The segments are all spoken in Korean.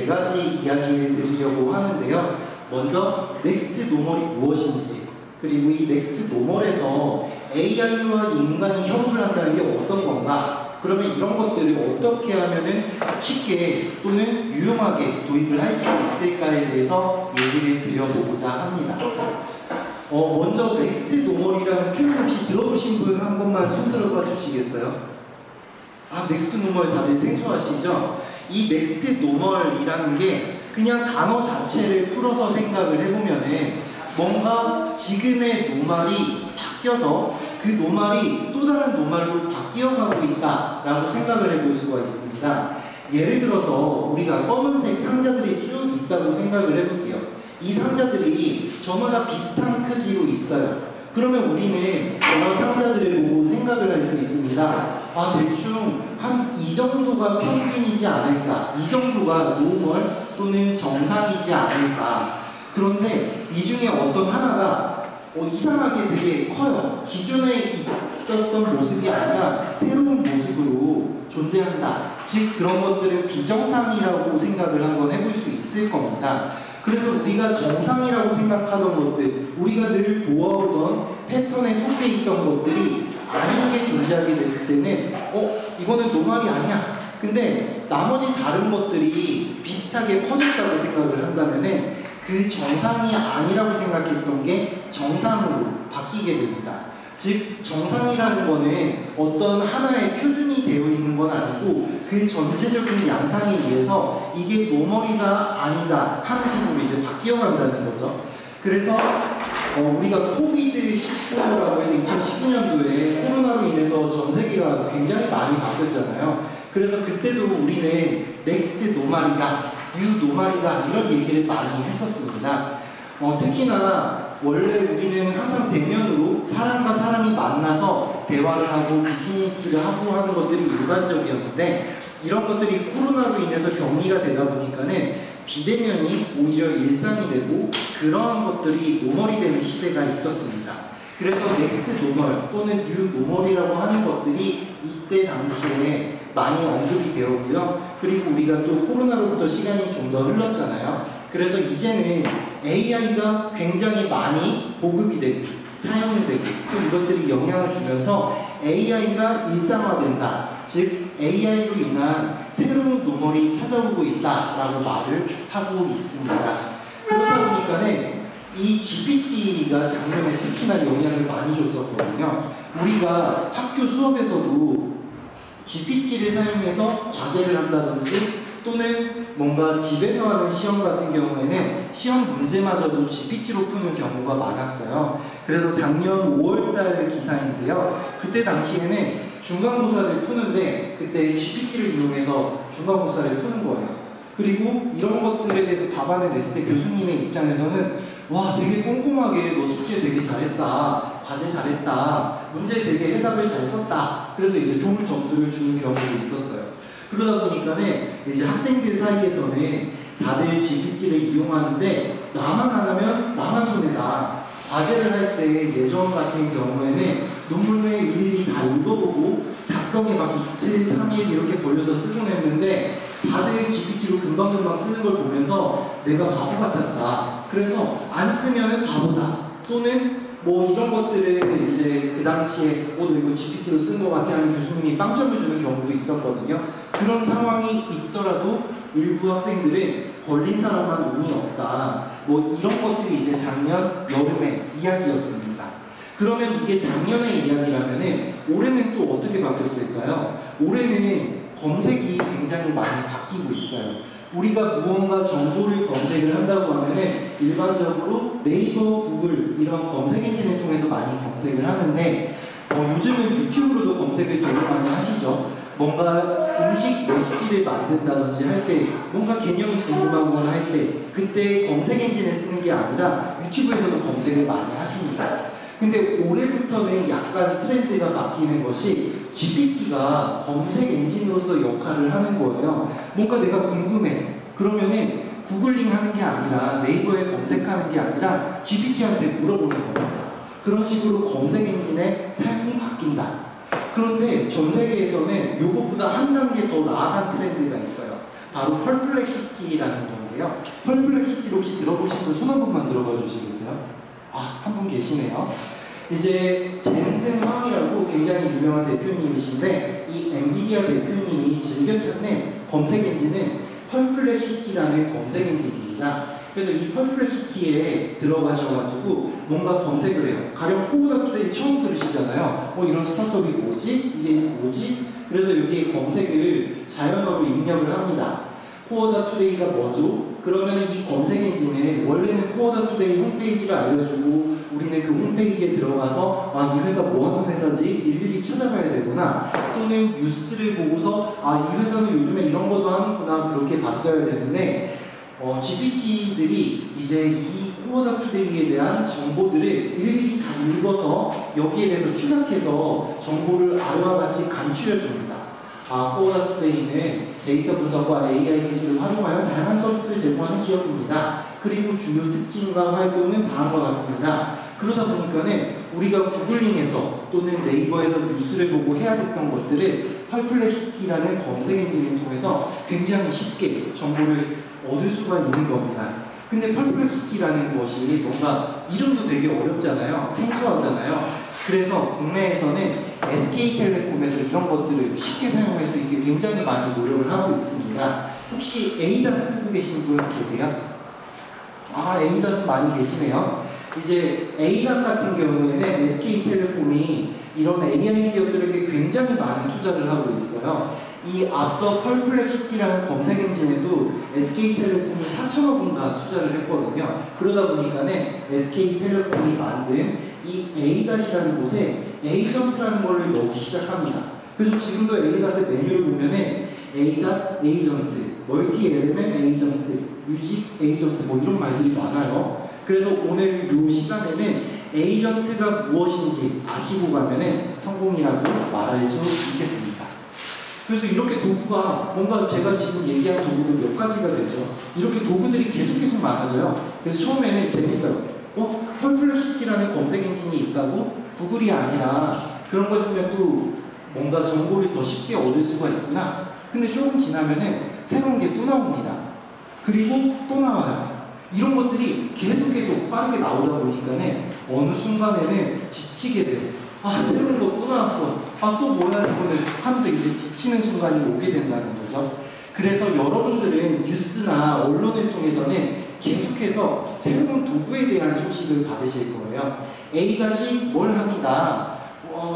가지 이야기를 드리려고 하는데요. 먼저 넥스트 노멀이 무엇인지, 그리고 이 넥스트 노멀에서 AI와 인간이 협업을 한다는 게 어떤 건가, 그러면 이런 것들을 어떻게 하면은 쉽게 또는 유용하게 도입을 할 수 있을까에 대해서 얘기를 드려보고자 합니다. 먼저 넥스트 노멀이라는 표현 혹시 들어보신 분 한 번만 손 들어봐 주시겠어요? 넥스트 노멀 다들 생소하시죠? 이 넥스트 노멀이라는 게 그냥 단어 자체를 풀어서 생각을 해보면은 뭔가 지금의 노말이 바뀌어서 그 노말이 또 다른 노말로 바뀌어가고 있다라고 생각을 해볼 수가 있습니다. 예를 들어서 우리가 검은색 상자들이 쭉 있다고 생각을 해볼게요. 이 상자들이 저마다 비슷한 크기로 있어요. 그러면 우리는 저런 상자들을 보고 생각을 할 수 있습니다. 대충 한 이 정도가 평균이지 않을까, 이 정도가 노멀 또는 정상이지 않을까. 그런데 이 중에 어떤 하나가 이상하게 되게 커요. 기존에 있었던 모습이 아니라 새로운 모습으로 존재한다. 즉 그런 것들을 비정상이라고 생각을 한번 해볼 수 있을 겁니다. 그래서 우리가 정상이라고 생각하던 것들, 우리가 늘 보아오던 패턴에 속해 있던 것들이 아닌 게 존재하게 됐을 때는 이거는 노말이 아니야. 근데 나머지 다른 것들이 비슷하게 퍼졌다고 생각을 한다면은 그 정상이 아니라고 생각했던 게 정상으로 바뀌게 됩니다. 즉 정상이라는 거는 어떤 하나의 표준이 되어 있는 건 아니고 그 전체적인 양상에 의해서 이게 노멀이다 아니다 하는 식으로 이제 바뀌어간다는 거죠. 그래서 우리가 코비드19라고 해서 2019년도에 코로나로 인해서 전 세계가 굉장히 많이 바뀌었잖아요. 그래서 그때도 우리는 넥스트 노말이다, 뉴 노말이다 이런 얘기를 많이 했었습니다. 특히나 원래 우리는 항상 대면으로 사람과 사람이 만나서 대화를 하고 비즈니스를 하고 하는 것들이 일반적이었는데 이런 것들이 코로나로 인해서 격리가 되다 보니까는 비대면이 오히려 일상이 되고 그러한 것들이 노멀이 되는 시대가 있었습니다. 그래서 넥스트 노멀 또는 뉴 노멀이라고 하는 것들이 이때 당시에 많이 언급이 되었고요. 그리고 우리가 또 코로나로부터 시간이 좀 더 흘렀잖아요. 그래서 이제는 AI가 굉장히 많이 보급이 되고 사용이 되고 또 이것들이 영향을 주면서 AI가 일상화된다. 즉 AI로 인한 새로운 노멀이 찾아오고 있다라고 말을 하고 있습니다. 그러다 보니까는 이 GPT가 작년에 특히나 영향을 많이 줬었거든요. 우리가 학교 수업에서도 GPT를 사용해서 과제를 한다든지 또는 뭔가 집에서 하는 시험 같은 경우에는 시험 문제마저도 GPT로 푸는 경우가 많았어요. 그래서 작년 5월달 기사인데요. 그때 당시에는 중간고사를 푸는데 그때 GPT를 이용해서 중간고사를 푸는 거예요. 그리고 이런 것들에 대해서 답안을 냈을 때 교수님의 입장에서는 와 되게 꼼꼼하게 너 숙제 되게 잘했다, 과제 잘했다, 문제 되게 해답을 잘 썼다. 그래서 이제 좋은 점수를 주는 경우도 있었어요. 그러다 보니까는 이제 학생들 사이에서는 다들 GPT를 이용하는데 나만 안 하면 나만 손해다. 과제를 할 때 예전 같은 경우에는 논문을 일일이 다 읽어보고 작성에 막 이틀, 3일 이렇게 걸려서 쓰곤 했는데 다들 GPT로 금방금방 쓰는 걸 보면서 내가 바보 같았다. 그래서 안 쓰면 바보다. 또는 뭐 이런 것들을 이제 그 당시에 너 이거 GPT로 쓴 것 같아 하는 교수님이 빵점을 주는 경우도 있었거든요. 그런 상황이 있더라도 일부 학생들은 걸린 사람만 운이 없다. 뭐 이런 것들이 이제 작년 여름의 이야기였습니다. 그러면 이게 작년의 이야기라면은 올해는 또 어떻게 바뀌었을까요? 올해는 검색이 굉장히 많이 바뀌고 있어요. 우리가 무언가 정보를 검색을 한다고 하면은 일반적으로 네이버, 구글 이런 검색 엔진을 통해서 많이 검색을 하는데 요즘은 유튜브로도 검색을 되게 많이 하시죠. 뭔가 음식 레시피를 만든다든지 할 때 뭔가 개념이 궁금하거나 할 때 그때 검색 엔진을 쓰는 게 아니라 유튜브에서도 검색을 많이 하십니다. 근데 올해부터는 약간 트렌드가 바뀌는 것이 GPT가 검색 엔진으로서 역할을 하는 거예요. 뭔가 내가 궁금해. 그러면은 구글링 하는 게 아니라 네이버에 검색하는 게 아니라 GPT한테 물어보는 겁니다. 그런 식으로 검색 엔진의 사용이 바뀐다. 그런데 전 세계에서는 이것보다 한 단계 더 나아간 트렌드가 있어요. 바로 펄플렉시티라는 건데요. 펄플렉시티를 혹시 들어보신 분 손 한 번만 들어봐 주시겠어요? 아, 한 분 계시네요. 이제 젠슨 황이라고 굉장히 유명한 대표님이신데 이 엔비디아 대표님이 즐겨 찾는 검색 엔진은 펄플렉시티라는 검색 엔진입니다. 그래서 이 펄플렉시티에 들어가셔가지고 뭔가 검색을 해요. 가령 코오다투데이 처음 들으시잖아요. 이런 스타트업이 뭐지? 이게 뭐지? 그래서 여기에 검색을 자연어로 입력을 합니다. 코오다투데이가 뭐죠? 그러면 이 검색 엔진은 원래는 코오다투데이 홈페이지를 알려주고 우리는 그 홈페이지에 들어가서 이 회사 뭐 하는 회사지? 일일이 찾아가야 되구나. 또는 뉴스를 보고서 이 회사는 요즘에 이런 것도 하는구나. 그렇게 봤어야 되는데 GPT들이 이제 이 코오다투데이에 대한 정보들을 일일이 다 읽어서 여기에 대해서 추락해서 정보를 아래와 같이 간추려 줍니다. 코오다투데이는 데이터 분석과 AI 기술을 활용하여 다양한 서비스를 제공하는 기업입니다. 그리고 주요 특징과 활동은 다음과 같습니다. 그러다 보니까는 우리가 구글링에서 또는 네이버에서 뉴스를 보고 해야 됐던 것들을 펄플렉시티라는 검색 엔진을 통해서 굉장히 쉽게 정보를 얻을 수가 있는 겁니다. 근데 펄플렉시티라는 것이 뭔가 이름도 되게 어렵잖아요. 생소하잖아요. 그래서 국내에서는 SK텔레콤에서 이런 것들을 쉽게 사용할 수 있게 굉장히 많이 노력을 하고 있습니다. 혹시 에이다 쓰고 계신 분 계세요? 에이다 많이 계시네요. 이제 에이다 같은 경우에는 SK텔레콤이 이런 AI 기업들에게 굉장히 많은 투자를 하고 있어요. 이 앞서 펄플렉시티라는 검색 엔진에도 SK텔레콤이 4천억인가 투자를 했거든요. 그러다 보니까는 SK텔레콤이 만든 이 에이닷이라는 곳에 에이전트라는 걸 넣기 시작합니다. 그래서 지금도 에이닷의 메뉴를 보면은 에이닷 에이전트, 멀티 엘리멘 에이전트, 뮤직 에이전트 이런 말들이 많아요. 그래서 오늘 이 시간에는 에이전트가 무엇인지 아시고 가면은 성공이라고 말할 수 있겠습니다. 그래서 이렇게 도구가 뭔가 제가 지금 얘기한 도구들 몇 가지가 되죠. 이렇게 도구들이 계속 많아져요. 그래서 처음에는 재밌어요. 펄플렉시티라는 검색 엔진이 있다고? 구글이 아니라 그런 걸 쓰면 또 뭔가 정보를 더 쉽게 얻을 수가 있구나. 근데 조금 지나면은 새로운 게 또 나옵니다. 그리고 또 나와요. 이런 것들이 계속 빠르게 나오다 보니까는 어느 순간에는 지치게 돼요. 새로운 거 또 나왔어. 또 뭐야 이거는 하면서 이제 지치는 순간이 오게 된다는 거죠. 그래서 여러분들은 뉴스나 언론을 통해서는 계속해서 새로운 도구에 대한 소식을 받으실 거예요. A가 뭘 합니다.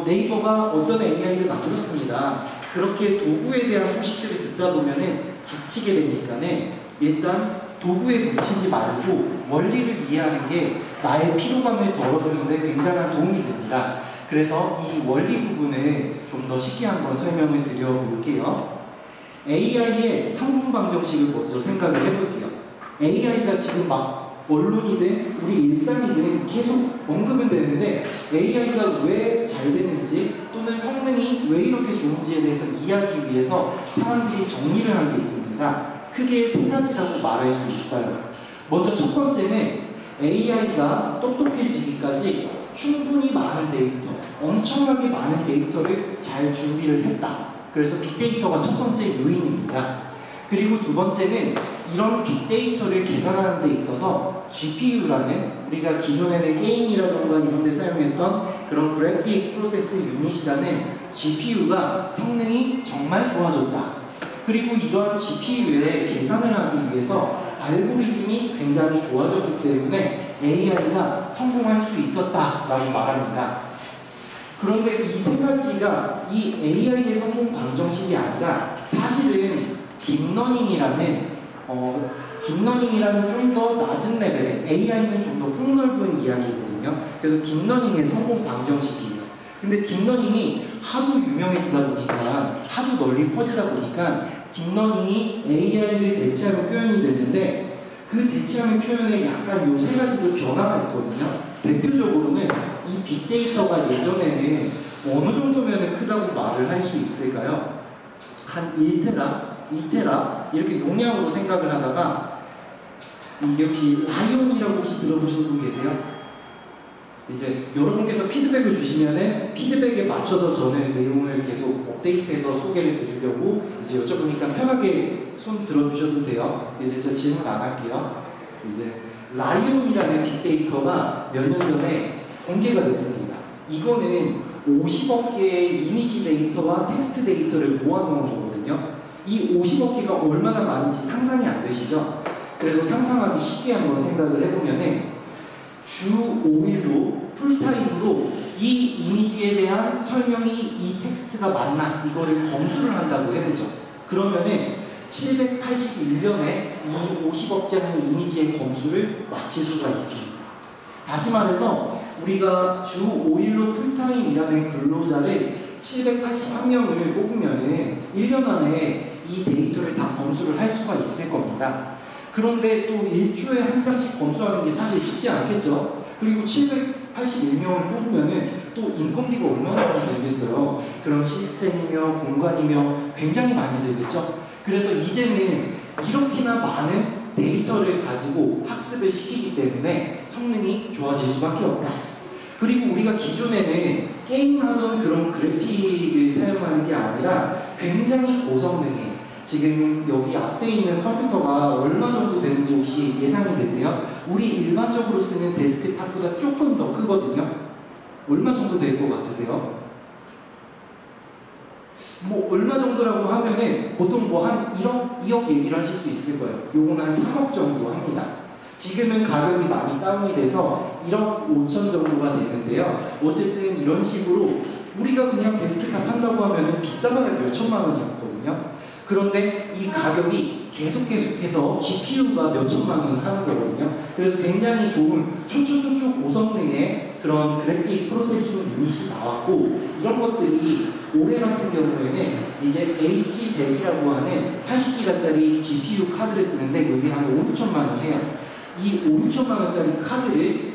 네이버가 어떤 AI를 만들었습니다. 그렇게 도구에 대한 소식들을 듣다 보면은 지치게 되니까는 일단 도구에 묻히지 말고 원리를 이해하는 게 나의 피로감을 덜어주는데 굉장한 도움이 됩니다. 그래서 이 원리 부분을 좀 더 쉽게 한번 설명을 드려볼게요. AI의 성분 방정식을 먼저 생각을 해볼게요. AI가 지금 막 언론이든 우리 일상이든 계속 언급은 되는데 AI가 왜 잘 되는지 또는 성능이 왜 이렇게 좋은지에 대해서 이해하기 위해서 사람들이 정리를 한 게 있습니다. 크게 세 가지라고 말할 수 있어요. 먼저 첫 번째는 AI가 똑똑해지기까지 충분히 많은 데이터, 엄청나게 많은 데이터를 잘 준비를 했다. 그래서 빅데이터가 첫 번째 요인입니다. 그리고 두 번째는 이런 빅데이터를 계산하는 데 있어서 GPU라는 우리가 기존에는 게임이라던가 이런 데 사용했던 그런 그래픽 프로세스 유닛이라는 GPU가 성능이 정말 좋아졌다. 그리고 이러한 GPU에 계산을 하기 위해서 알고리즘이 굉장히 좋아졌기 때문에 AI가 성공할 수 있었다라고 말합니다. 그런데 이 세 가지가 이 AI의 성공 방정식이 아니라 사실은 딥러닝이라는 좀 더 낮은 레벨의 AI는 좀 더 폭넓은 이야기거든요. 그래서 딥러닝의 성공 방정식이에요. 근데 딥러닝이 하도 유명해지다 보니까 하도 널리 퍼지다 보니까 딥러닝이 AI를 대체하는 표현이 되는데 그 대체하는 표현에 약간 요 세 가지도 변화가 있거든요. 대표적으로는 이 빅데이터가 예전에는 어느 정도면 크다고 말을 할 수 있을까요? 한 1테라, 2테라 이렇게 용량으로 생각을 하다가 이게 혹시 라이온이라고 혹시 들어보신 분 계세요? 이제 여러분께서 피드백을 주시면은 피드백에 맞춰서 저는 내용을 계속 업데이트해서 소개를 드리려고 이제 여쭤보니까 편하게 손 들어주셔도 돼요. 이제 제가 질문 안 할게요. 이제 라이온이라는 빅데이터가 몇 년 전에 공개가 됐습니다. 이거는 50억 개의 이미지 데이터와 텍스트 데이터를 모아놓은 거거든요. 이 50억 개가 얼마나 많은지 상상이 안 되시죠? 그래서 상상하기 쉽게 한번 생각을 해보면은 주 5일로 풀타임으로 이 이미지에 대한 설명이 이 텍스트가 맞나 이거를 검수를 한다고 해보죠. 그러면은 781년에 이 50억 장의 이미지의 검수를 마칠 수가 있습니다. 다시 말해서 우리가 주 5일로 풀타임 일하는 근로자를 781명을 뽑으면은 1년 안에 이 데이터를 다 검수를 할 수가 있을 겁니다. 그런데 또 일주일에 한 장씩 검수하는 게 사실 쉽지 않겠죠. 그리고 781명을 뽑으면은 또 인건비가 얼마나 많이 들겠어요. 그런 시스템이며 공간이며 굉장히 많이 들겠죠. 그래서 이제는 이렇게나 많은 데이터를 가지고 학습을 시키기 때문에 성능이 좋아질 수밖에 없다. 그리고 우리가 기존에는 게임을 하던 그런 그래픽을 사용하는 게 아니라 굉장히 고성능의 지금 여기 앞에 있는 컴퓨터가 얼마 정도 되는지 혹시 예상이 되세요? 우리 일반적으로 쓰는 데스크탑보다 조금 더 크거든요. 얼마 정도 될 것 같으세요? 뭐 얼마 정도라고 하면은 보통 뭐 한 1억, 2억 얘기를 하실 수 있을 거예요. 요거는 한 3억 정도 합니다. 지금은 가격이 많이 다운이 돼서 1억 5천 정도가 되는데요. 어쨌든 이런 식으로 우리가 그냥 데스크탑 한다고 하면은 비싸면 몇 천만 원이었거든요. 그런데 이 가격이 계속해서 GPU가 몇 천만 원을 하는 거거든요. 그래서 굉장히 좋은 초초초초 고성능의 그런 그래픽 프로세싱 유닛이 나왔고, 이런 것들이 올해 같은 경우에는 이제 H100이라고 하는 80기가짜리 GPU 카드를 쓰는데 여기 한 5, 6천만 원 해요. 이 5, 6천만 원짜리 카드를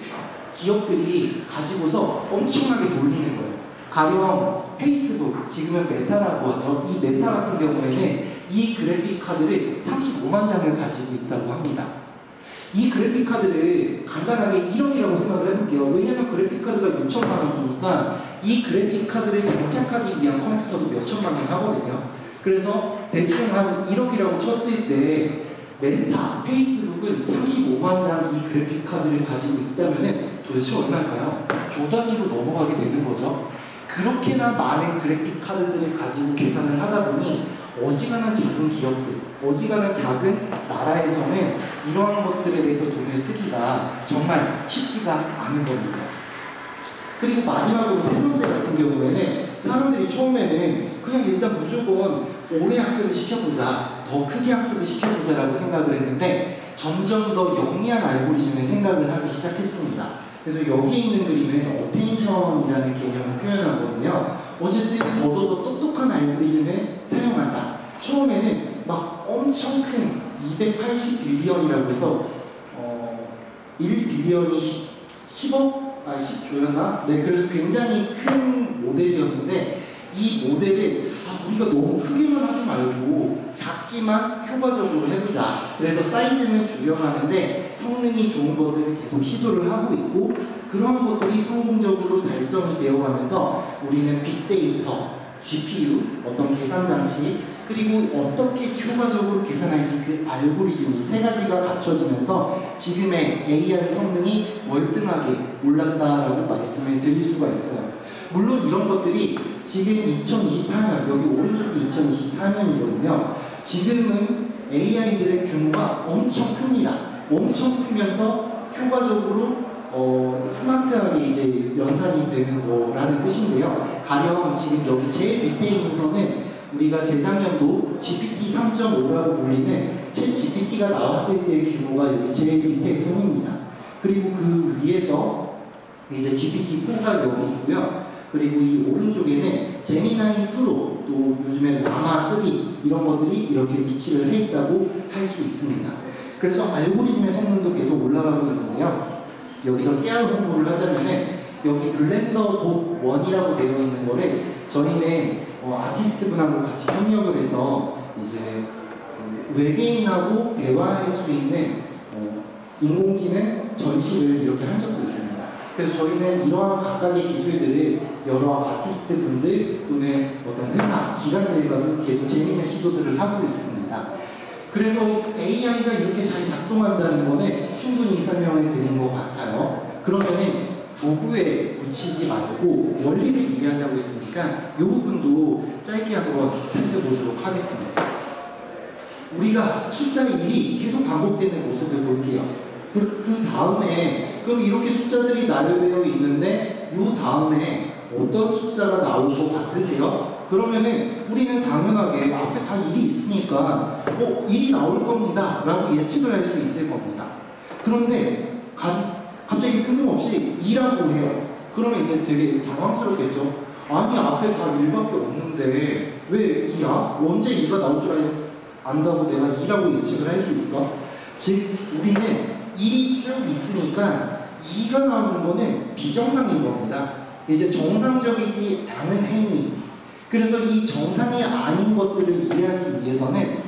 기업들이 가지고서 엄청나게 돌리는 거예요. 가령 페이스북, 지금은 메타라고 하죠. 이 메타 같은 경우에는 이 그래픽 카드를 35만 장을 가지고 있다고 합니다. 이 그래픽 카드를 간단하게 1억이라고 생각을 해볼게요. 왜냐면 그래픽 카드가 6천만 원 주니까 이 그래픽 카드를 장착하기 위한 컴퓨터도 몇 천만 원 하거든요. 그래서 대충 한 1억이라고 쳤을 때 메타, 페이스북은 35만 장 이 그래픽 카드를 가지고 있다면 도대체 얼마일까요? 조 단위로 넘어가게 되는 거죠. 그렇게나 많은 그래픽 카드들을 가지고 계산을 하다 보니 어지간한 작은 기업들, 어지간한 작은 나라에서는 이러한 것들에 대해서 돈을 쓰기가 정말 쉽지가 않은 겁니다. 그리고 마지막으로 세 번째 같은 경우에는 사람들이 처음에는 그냥 일단 무조건 오래 학습을 시켜보자, 더 크게 학습을 시켜보자라고 생각을 했는데 점점 더 영리한 알고리즘을 생각을 하기 시작했습니다. 그래서 여기에 있는 그림은 어텐션이라는 개념을 표현한 건데요. 어쨌든 더더더 똑똑한 알고리즘을 사용한다. 처음에는 막 엄청 큰 280빌리언이라고 해서 1빌리언이 10조였나? 네, 그래서 굉장히 큰 모델이었는데 이 모델을 우리가 너무 크게만 하지 말고 작지만 효과적으로 해보자. 그래서 사이즈는 줄여가는데 성능이 좋은 것들을 계속 시도를 하고 있고, 그런 것들이 성공적으로 달성이 되어가면서 우리는 빅데이터, GPU, 어떤 계산장치, 그리고 어떻게 효과적으로 계산할지 그 알고리즘이 세 가지가 갖춰지면서 지금의 AI 성능이 월등하게 올랐다라고 말씀을 드릴 수가 있어요. 물론 이런 것들이 지금 2024년, 여기 오른쪽이 2024년이거든요. 지금은 AI들의 규모가 엄청 큽니다. 엄청 크면서 효과적으로 스마트하게 이제 연산이 되는 거라는 뜻인데요. 가령 지금 여기 제일 밑에 있는 선은 우리가 재작년도 GPT 3.5라고 불리는 챗 GPT가 나왔을 때의 규모가 여기 제일 밑에 선입니다. 그리고 그 위에서 이제 GPT-4가 여기 있고요. 그리고 이 오른쪽에는 제미나이 프로, 또 요즘에 라마3 이런 것들이 이렇게 위치를 해 있다고 할 수 있습니다. 그래서 알고리즘의 성능도 계속 올라가고 있는데요. 여기서 깨알 홍보를 하자면은 여기 블렌더 봇 1이라고 되어 있는 거를 저희는 아티스트 분하고 같이 협력을 해서 이제 그 외계인하고 대화할 수 있는 인공지능 전시를 이렇게 한 적도 있습니다. 그래서 저희는 이러한 각각의 기술들을 여러 아티스트 분들 또는 어떤 회사, 기관들과도 계속 재미있는 시도들을 하고 있습니다. 그래서 AI가 이렇게 잘 작동한다는 거는 충분히 설명을 드린 것 같아요. 그러면은 도구에 붙이지 말고 원리를 이해하자고 했으니까 이 부분도 짧게 한번 살펴보도록 하겠습니다. 우리가 숫자 1이 계속 반복되는 모습을 볼게요. 그 다음에 그럼 이렇게 숫자들이 나열되어 있는데 이 다음에 어떤 숫자가 나올 것 같으세요? 그러면은 우리는 당연하게 앞에 다 1이 있으니까 1이 나올 겁니다 라고 예측을 할 수 있을 겁니다. 그런데 갑자기 뜬금없이 2라고 해요. 그러면 이제 되게 당황스럽겠죠. 아니 앞에 다 1밖에 없는데 왜 2야? 언제 2가 나올 줄 안다고 내가 2라고 예측을 할 수 있어? 즉 우리는 1이 쭉 있으니까 2가 나오는 거는 비정상인 겁니다. 이제 정상적이지 않은 행위. 그래서 이 정상이 아닌 것들을 이해하기 위해서는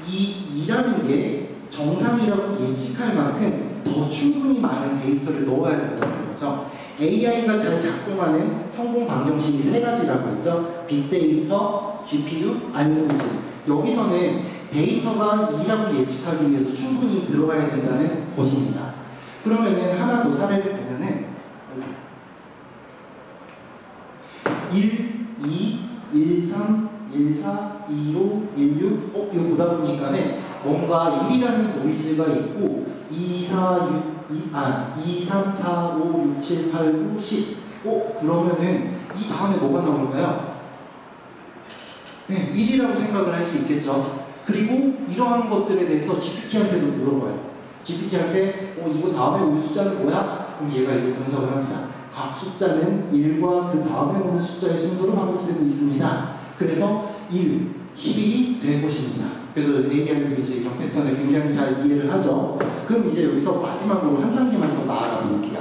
이 2라는 게 정상이라고 예측할 만큼 더 충분히 많은 데이터를 넣어야 된다는 거죠. AI가 잘 작동하는 성공 방정식이 세 가지라고 했죠. 빅데이터, GPU, 알고리즘. 여기서는 데이터가 2라고 예측하기 위해서 충분히 들어가야 된다는 것입니다. 그러면은 하나 더 사례를 보면은 1, 2, 1, 3, 1, 4, 2, 5, 1, 6 이거 보다 보니까는 뭔가 1이라는 노이즈가 있고 2, 4, 2, 3, 4, 5, 6, 7, 8, 9, 10 그러면은 이 다음에 뭐가 나올까요? 네, 1이라고 생각을 할 수 있겠죠. 그리고 이러한 것들에 대해서 GPT한테도 물어봐요. GPT한테 이거 다음에 올 숫자는 뭐야? 그럼 얘가 이제 분석을 합니다. 각 숫자는 1과 그 다음에 오는 숫자의 순서로 반복되고 있습니다. 그래서 1, 11이 될 것입니다. 그래서 AI도 이제 이런 패턴을 굉장히 잘 이해를 하죠. 그럼 이제 여기서 마지막으로 한 단계만 더 나아가 볼게요.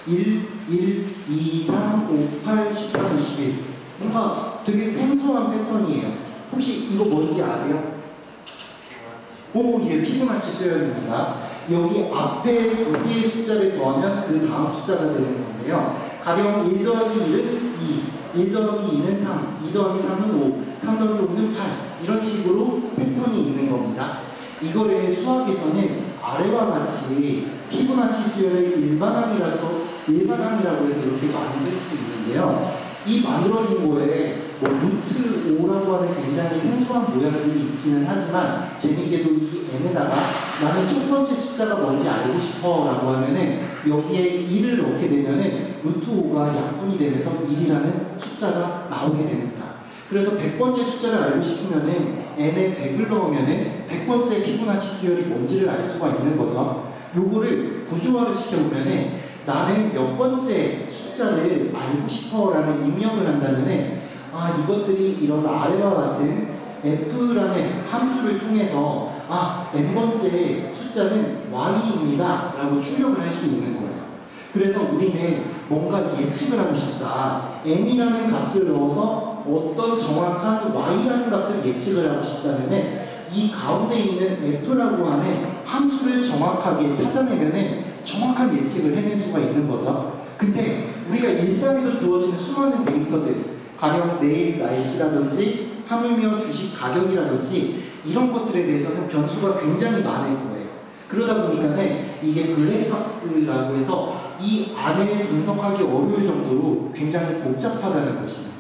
1, 2, 3, 5, 8, 14, 21. 뭔가 되게 생소한 패턴이에요. 혹시 이거 뭔지 아세요? 이게 피부나치 수열입니다. 여기 앞에 두 개의 숫자를 더하면 그 다음 숫자가 되는 건데요. 가령 1 더하기 1은 2, 1 더하기 2는 3, 2 더하기 3은 5, 3 더하기 5는 8 이런 식으로 패턴이 있는 겁니다. 이거를 수학에서는 아래와 같이 피부나치 수열의 일반항이라고 해서 이렇게 만들 수 있는데요. 이 만들어진 거에 루트 5라고 하는 굉장히 생소한 모양들이 있기는 하지만 재밌게도 이 n에다가 나는 첫 번째 숫자가 뭔지 알고 싶어 라고 하면은 여기에 1을 넣게 되면은 루트 5가 약분이 되면서 1이라는 숫자가 나오게 됩니다. 그래서 100번째 숫자를 알고 싶으면은 n에 100을 넣으면은 100번째 피부나치 수열이 뭔지를 알 수가 있는 거죠. 요거를 구조화를 시켜보면은 나는 몇 번째 숫자를 알고 싶어 라는 입력을 한다면 이것들이 이런 아래와 같은 f라는 함수를 통해서 n번째 숫자는 y입니다 라고 출력을 할 수 있는 거예요. 그래서 우리는 뭔가 예측을 하고 싶다. n이라는 값을 넣어서 어떤 정확한 y라는 값을 예측을 하고 싶다면 이 가운데 있는 f라고 하는 함수를 정확하게 찾아내면 정확한 예측을 해낼 수가 있는 거죠. 근데 우리가 일상에서 주어지는 수많은 데이터들, 가령 내일 날씨라든지 하물며 주식 가격이라든지 이런 것들에 대해서는 변수가 굉장히 많을 거예요. 그러다 보니까는 이게 블랙박스라고 해서 이 안을 분석하기 어려울 정도로 굉장히 복잡하다는 것입니다.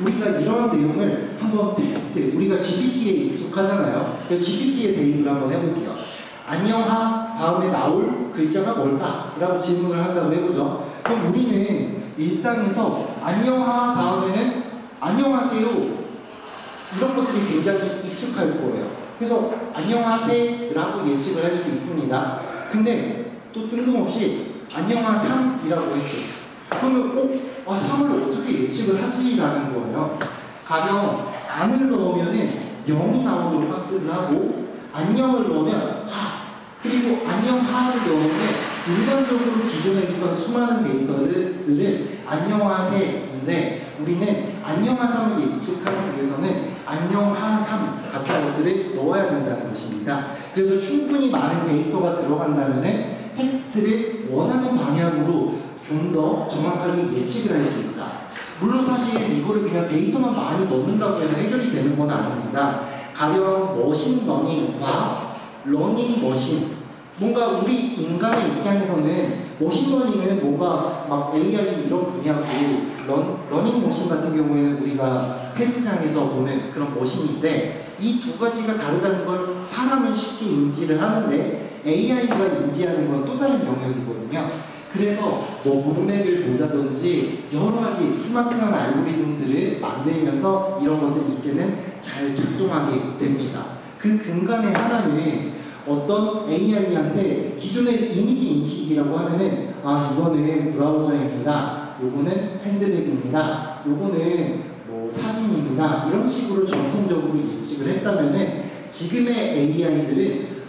우리가 이러한 내용을 한번 텍스트, 우리가 GPT에 익숙하잖아요. 그래서 GPT의 대입을 한번 해볼게요. 안녕하 다음에 나올 글자가 뭘까? 라고 질문을 한다고 해보죠. 그럼 우리는 일상에서 안녕하 다음에는 안녕하세요 이런 것들이 굉장히 익숙할 거예요. 그래서 안녕하세 라고 예측을 할 수 있습니다. 근데 또 뜬금없이 안녕하삼이라고 했어요. 그러면 3을 어떻게 예측을 하지? 라는 거예요. 가령 안을 넣으면 0이 나오도록 학습을 하고 안녕을 넣으면 그리고 안녕하를 넣으면 일반적으로 기존에 있던 수많은 데이터들은 안녕하세인데 우리는 안녕하삼을 예측하기 위해서는 안녕하삼 같은 것들을 넣어야 된다는 것입니다. 그래서 충분히 많은 데이터가 들어간다면 텍스트를 원하는 방향으로 좀 더 정확하게 예측을 할 수 있다. 물론 사실 이거를 그냥 데이터만 많이 넣는다고 해서 해결이 되는 건 아닙니다. 가령 머신러닝과 러닝머신, 뭔가 우리 인간의 입장에서는 머신러닝은 뭔가 막 AI 이런 분야고, 러닝머신 같은 경우에는 우리가 헬스장에서 보는 그런 머신인데, 이 두 가지가 다르다는 걸 사람은 쉽게 인지를 하는데 AI가 인지하는 건 또 다른 영역이거든요. 그래서 뭐 문맥을 보자든지 여러 가지 스마트한 알고리즘들을 만들면서 이런 것들이 이제는 잘 작동하게 됩니다. 그 근간의 하나는 어떤 AI한테 기존의 이미지 인식이라고 하면은, 아, 이거는 브라우저입니다, 요거는 핸드백입니다, 요거는 뭐 사진입니다, 이런 식으로 전통적으로 예측을 했다면은, 지금의 AI들은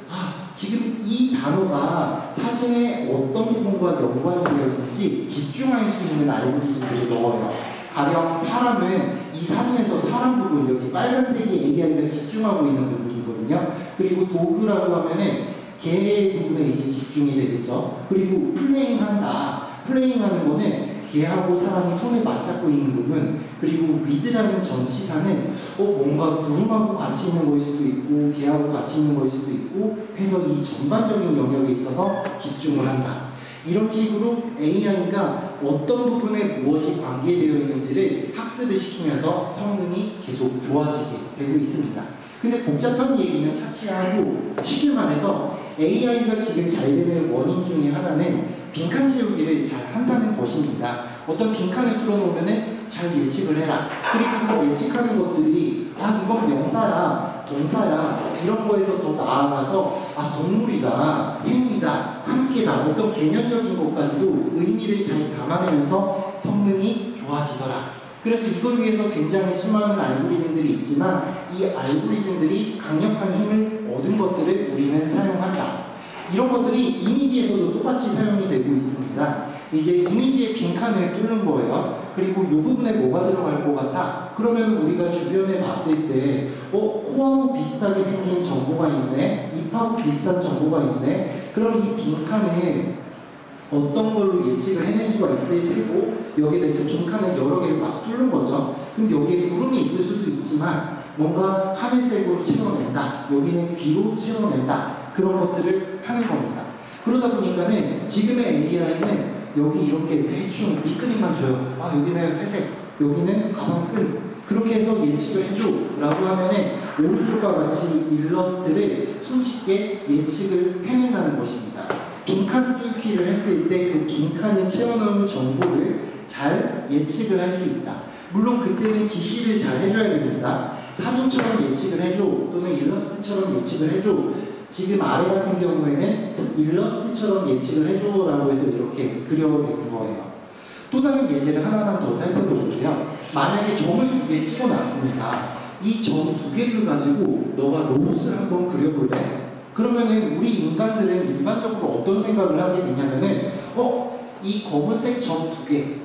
지금 이 단어가 사진에 어떤 부분과 연관이 되어 있는지 집중할 수 있는 알고리즘들을 넣어요. 가령 사람은 이 사진에서 사람 부분, 여기 빨간색이 AI가 집중하고 있는 부분이거든요. 그리고 도구라고 하면은 개 부분에 이제 집중이 되겠죠. 그리고 플레잉하는 거는 개하고 사람이 손을 맞잡고 있는 부분, 그리고 위드라는 전치사는 뭔가 구름하고 같이 있는 거일 수도 있고 개하고 같이 있는 거일 수도 있고 해서 이 전반적인 영역에 있어서 집중을 한다. 이런 식으로 AI가 어떤 부분에 무엇이 관계되어 있는지를 학습을 시키면서 성능이 계속 좋아지게 되고 있습니다. 근데 복잡한 얘기는 차치하고 쉽게 말해서 AI가 지금 잘 되는 원인 중에 하나는 빈칸 채우기를 잘 한다는 것입니다. 어떤 빈칸을 뚫어놓으면 잘 예측을 해라. 그리고 그 예측하는 것들이 이건 명사야, 동사야, 이런 거에서 더 나아가서 동물이다, 행위다, 함께다, 어떤 개념적인 것까지도 의미를 잘 담아내면서 성능이 좋아지더라. 그래서 이걸 위해서 굉장히 수많은 알고리즘들이 있지만 이 알고리즘들이 강력한 힘을 얻은 것들을 우리는 사용한다. 이런 것들이 이미지에서도 똑같이 사용이 되고 있습니다. 이제 이미지의 빈칸을 뚫는 거예요. 그리고 이 부분에 뭐가 들어갈 것 같아? 그러면 우리가 주변에 봤을 때 코하고 비슷하게 생긴 정보가 있네, 입하고 비슷한 정보가 있네. 그럼 이 빈칸을 어떤 걸로 예측을 해낼 수가 있을 테고, 여기에 대해서 빈칸을 여러 개를 막 뚫는 거죠. 그럼 여기에 구름이 있을 수도 있지만 뭔가 하늘색으로 채워낸다, 여기는 귀로 채워낸다, 그런 것들을 하는 겁니다. 그러다 보니까는 지금의 AI는 여기 이렇게 대충 밑그림만 줘요. 여기는 회색, 여기는 가방끈, 그렇게 해서 예측을 해줘 라고 하면은 오른쪽과 같이 일러스트를 손쉽게 예측을 해낸다는 것입니다. 빈칸 뚫기를 했을 때 그 빈칸에 채워넣은 정보를 잘 예측을 할 수 있다. 물론 그때는 지시를 잘 해줘야 됩니다. 사진처럼 예측을 해줘, 또는 일러스트처럼 예측을 해줘. 지금 아래 같은 경우에는 일러스트처럼 예측을 해줘라고 해서 이렇게 그려낸 거예요. 또 다른 예제를 하나만 더 살펴보고요. 만약에 점을 2개 찍어놨습니다. 이 점 2개를 가지고 너가 로봇을 한번 그려볼래? 그러면은 우리 인간들은 일반적으로 어떤 생각을 하게 되냐면은 이 검은색 점 2개,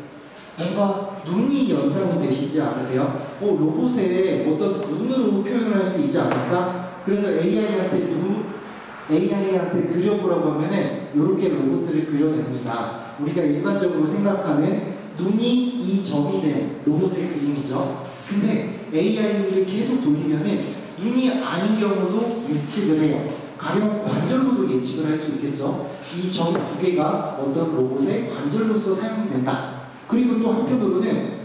뭔가 눈이 연상이 되시지 않으세요? 로봇에 어떤 눈으로 표현을 할 수 있지 않을까? 그래서 AI한테 그려보라고 하면은 이렇게 로봇들을 그려냅니다. 우리가 일반적으로 생각하는 눈이 이 점이 된 로봇의 그림이죠. 근데 AI를 계속 돌리면은 눈이 아닌 경우도 예측을 해요. 가령 관절로도 예측을 할 수 있겠죠. 이 점 2개가 어떤 로봇의 관절로서 사용이 된다. 그리고 또 한편으로는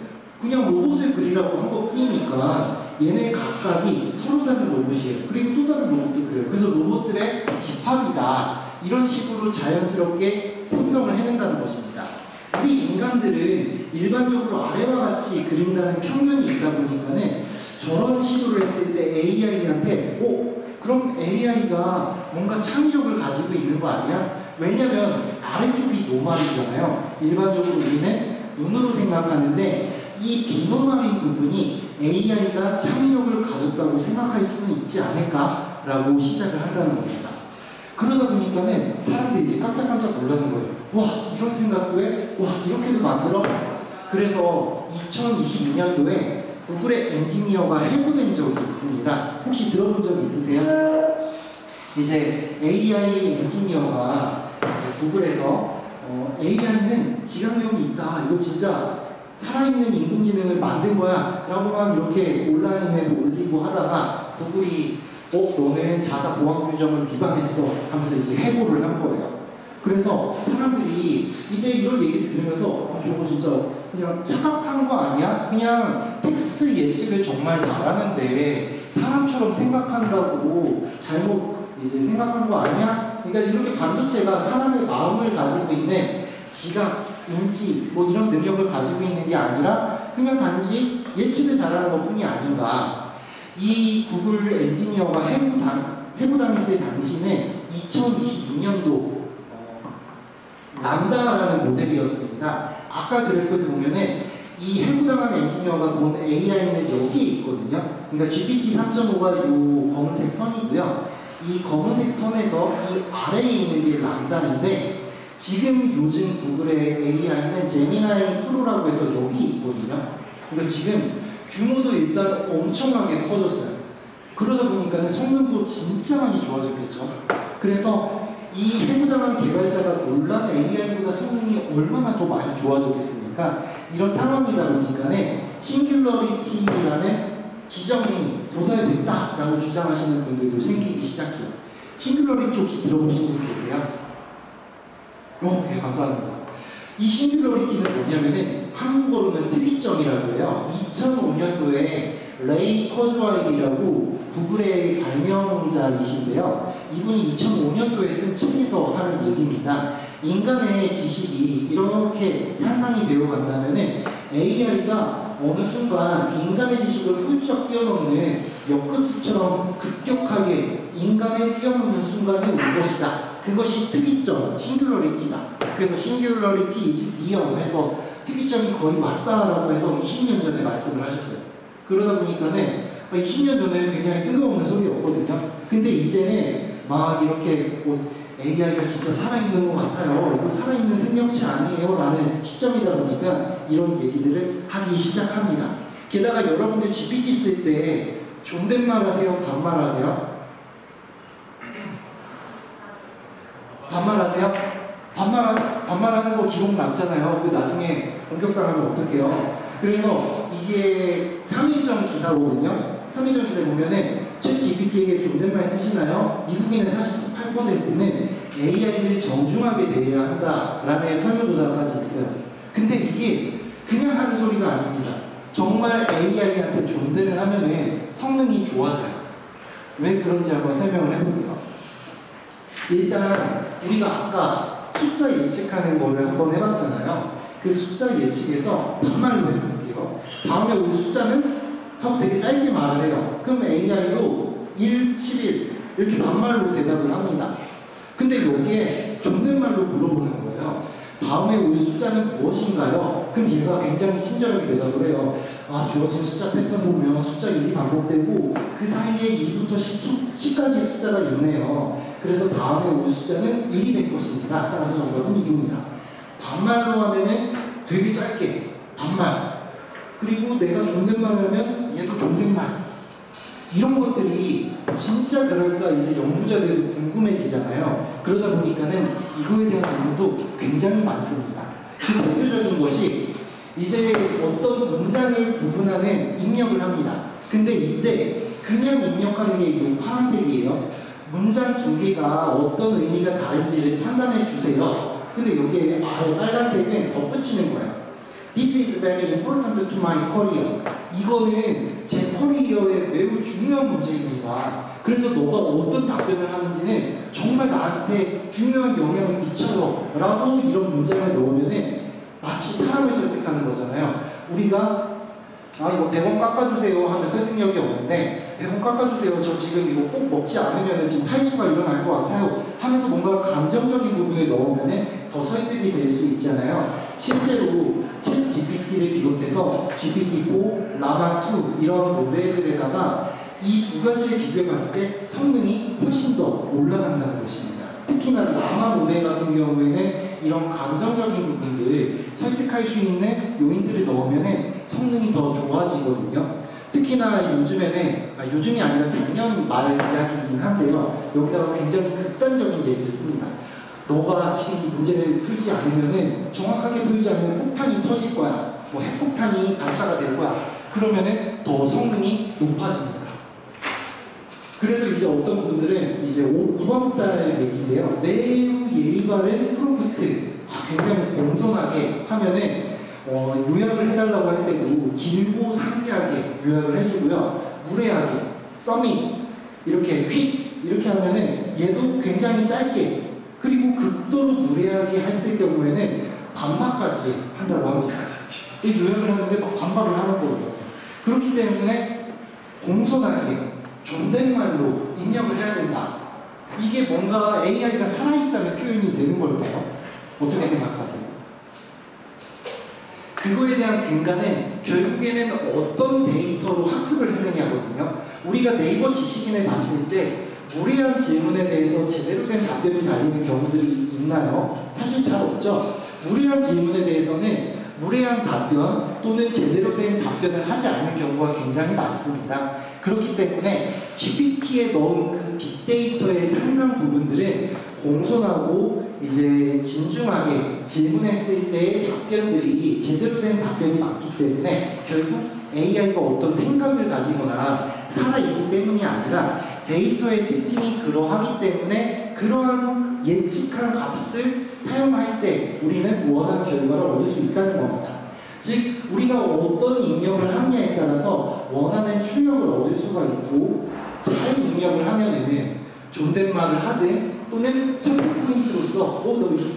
그냥 로봇을 그리라고 한 것 뿐이니까 얘네 각각이 서로 다른 로봇이에요. 그리고 또 다른 로봇도 그래요. 그래서 로봇들의 집합이다, 이런 식으로 자연스럽게 생성을 해낸다는 것입니다. 우리 인간들은 일반적으로 아래와 같이 그린다는 편견이 있다 보니까는 저런 시도를 했을 때 AI한테 그럼 AI가 뭔가 창의력을 가지고 있는 거 아니야? 왜냐면 아래쪽이 노말이잖아요. 일반적으로 우리는 눈으로 생각하는데 이 비노말인 부분이 AI가 창의력을 가졌다고 생각할 수는 있지 않을까라고 시작을 한다는 겁니다. 그러다 보니까는 사람들이 이제 깜짝깜짝 놀라는 거예요. 와, 이런 생각도 해? 와, 이렇게도 만들어? 그래서 2022년도에 구글의 엔지니어가 해고된 적이 있습니다. 혹시 들어본 적 있으세요? 이제 AI 엔지니어가 이제 구글에서 AI는 지각력이 있다, 이거 진짜 살아있는 인공지능을 만든 거야 라고 막 이렇게 온라인에도 올리고 하다가 구글이 너는 자사 보안 규정을 위반했어 하면서 이제 해고를 한 거예요. 그래서 사람들이 이때 이런 얘기를 들으면서 저거 진짜 그냥 착각한 거 아니야? 그냥 텍스트 예측을 정말 잘하는데 사람처럼 생각한다고 잘못 이제 생각한 거 아니야? 그러니까 이렇게 반도체가 사람의 마음을 가지고 있는 지각, 인지 뭐 이런 능력을 가지고 있는 게 아니라 그냥 단지 예측을 잘하는 것뿐이 아닌가. 이 구글 엔지니어가 해고당했을 당시는 2022년도 람다라는 모델이었습니다. 아까 그래프에서 보면은 이 해고당한 엔지니어가 본 AI는 여기에 있거든요. 그러니까 GPT 3.5가 이 검은색 선이고요. 이 검은색 선에서 이 아래에 있는 게 람다인데 지금 요즘 구글의 AI는 제미나이 프로라고 해서 여기 있거든요. 그러니까 지금 규모도 일단 엄청나게 커졌어요. 그러다 보니까 성능도 진짜 많이 좋아졌겠죠. 그래서 이 해고당한 개발자가 놀란 AI보다 성능이 얼마나 더 많이 좋아졌겠습니까? 이런 상황이다 보니까 싱귤러리티라는 지점이 도달됐다라고 주장하시는 분들도 생기기 시작해요. 싱귤러리티 혹시 들어보신 분 계세요? 네, 감사합니다. 이 싱귤러리티는 뭐냐면은 한국어로는 특이점이라고 해요. 2005년도에 레이 커즈와일이라고 구글의 발명자이신데요. 이분이 2005년도에 쓴 책에서 하는 얘기입니다. 인간의 지식이 이렇게 향상이 되어 간다면은 AI가 어느 순간 인간의 지식을 훌쩍 뛰어넘는 역급수처럼 급격하게 인간에 뛰어넘는 순간이 올 것이다. 그것이 특이점, 싱귤러리티다. 그래서 싱귤러리티 is near 해서 특이점이 거의 왔다라고 해서 20년 전에 말씀을 하셨어요. 그러다 보니까는 20년 전에 굉장히 뜬금없는 소리였거든요. 근데 이제는 막 이렇게 AI가 진짜 살아있는 것 같아요. 이거 살아있는 생명체 아니에요? 라는 시점이다 보니까 이런 얘기들을 하기 시작합니다. 게다가 여러분들 GPT 쓸 때 존댓말 하세요? 반말 하세요? 반말 하세요? 반말하는 거 기록 남잖아요. 그 나중에 공격당하면 어떡해요? 그래서 이게 3위전 기사거든요. 3위전 기사에 보면은 챗 GPT에게 존댓말 쓰시나요? 미국인의 48%는 AI를 정중하게 대해야 한다라는 설문조사까지 있어요. 근데 이게 그냥 하는 소리가 아닙니다. 정말 AI한테 존대를 하면은 성능이 좋아져요. 왜 그런지 한번 설명을 해볼게요. 일단 우리가 아까 숫자 예측하는 거를 한번 해봤잖아요. 그 숫자 예측에서 반말로 해볼게요. 다음에 올 숫자는 하고 되게 짧게 말을 해요. 그럼 AI도 1, 11 이렇게 반말로 대답을 합니다. 근데 여기에 존댓말로 물어보는 거예요. 다음에 올 숫자는 무엇인가요? 그럼 얘가 굉장히 친절하게 대답을 해요. 주어진 숫자 패턴 보면 숫자 1이 반복되고 그 사이에 2부터 10까지의 숫자가 있네요. 그래서 다음에 올 숫자는 1이 될 것입니다. 따라서 정답은 1입니다. 반말로 하면은 되게 짧게 반말. 그리고 내가 존댓말을 하면 얘도 존댓말. 이런 것들이 진짜 그럴까 이제 연구자들도 궁금해지잖아요. 그러다 보니까는 이거에 대한 연구도 굉장히 많습니다. 그 대표적인 것이 이제 어떤 문장을 구분하는 입력을 합니다. 근데 이때 그냥 입력하는 게 이 파란색이에요. 문장 두 개가 어떤 의미가 다른지를 판단해 주세요. 근데 여기에 아래 빨간색은 덧붙이는 거예요. This is very important to my career. 이거는 제 커리어에 매우 중요한 문제입니다. 그래서 너가 어떤 답변을 하는지는 정말 나한테 중요한 영향을 미쳐요. 라고 이런 문장을 넣으면 마치 사람을 설득하는 거잖아요. 우리가 이거 100원 깎아주세요 하면 설득력이 없는데 100원 깎아주세요. 저 지금 이거 꼭 먹지 않으면 지금 탈수가 일어날 것 같아요. 하면서 뭔가 감정적인 부분을 넣으면 더 설득이 될 수 있잖아요. 실제로 챗 GPT를 비롯해서 GPT-4, 라마2 이런 모델들에다가 이 두 가지를 비교해봤을 때 성능이 훨씬 더 올라간다는 것입니다. 특히나 라마 모델 같은 경우에는 이런 감정적인 부분들 설득할 수 있는 요인들을 넣으면 성능이 더 좋아지거든요. 특히나 요즘에는 요즘이 아니라 작년 말 이야기이긴 한데요. 여기다가 굉장히 극단적인 얘기를 씁니다. 너가 지금 이 문제를 풀지 않으면 정확하게 풀지 않으면 폭탄이 터질 거야. 뭐 핵폭탄이 발사가 될 거야. 그러면은 더 성능이 높아집니다. 그래서 이제 어떤 분들은 이제 이번 달 얘기인데요. 매우 예의 바른 프롬프트, 굉장히 공손하게 하면은 요약을 해달라고 할 때도 길고 상세하게 요약을 해주고요. 무례하게, 서밋, 이렇게 휙 이렇게 하면은 얘도 굉장히 짧게, 그리고 극도로 무례하게 했을 경우에는 반박까지 한다고 합니다. 이 요약을 하는데 막 반박을 하는 거예요. 그렇기 때문에 공손하게 존댓말로 입력을 해야 된다. 이게 뭔가 AI가 살아있다는 표현이 되는 걸까요? 어떻게 생각하세요? 그거에 대한 근간은 결국에는 어떤 데이터로 학습을 했느냐거든요. 우리가 네이버 지식인에 봤을 때 무례한 질문에 대해서 제대로 된 답변이 달리는 경우들이 있나요? 사실 잘 없죠. 무례한 질문에 대해서는 무례한 답변 또는 제대로 된 답변을 하지 않는 경우가 굉장히 많습니다. 그렇기 때문에 GPT에 넣은 그 빅데이터의 상당 부분들은 공손하고 이제 진중하게 질문했을 때의 답변들이 제대로 된 답변이 많기 때문에 결국 AI가 어떤 생각을 가지거나 살아있기 때문이 아니라 데이터의 특징이 그러하기 때문에 그러한 예측한 값을 사용할 때 우리는 원하는 결과를 얻을 수 있다는 겁니다. 즉 우리가 어떤 입력을 하느냐에 따라서 원하는 출력을 얻을 수가 있고, 잘 입력을 하면은 존댓말을 하든 또는 선택 포인트로서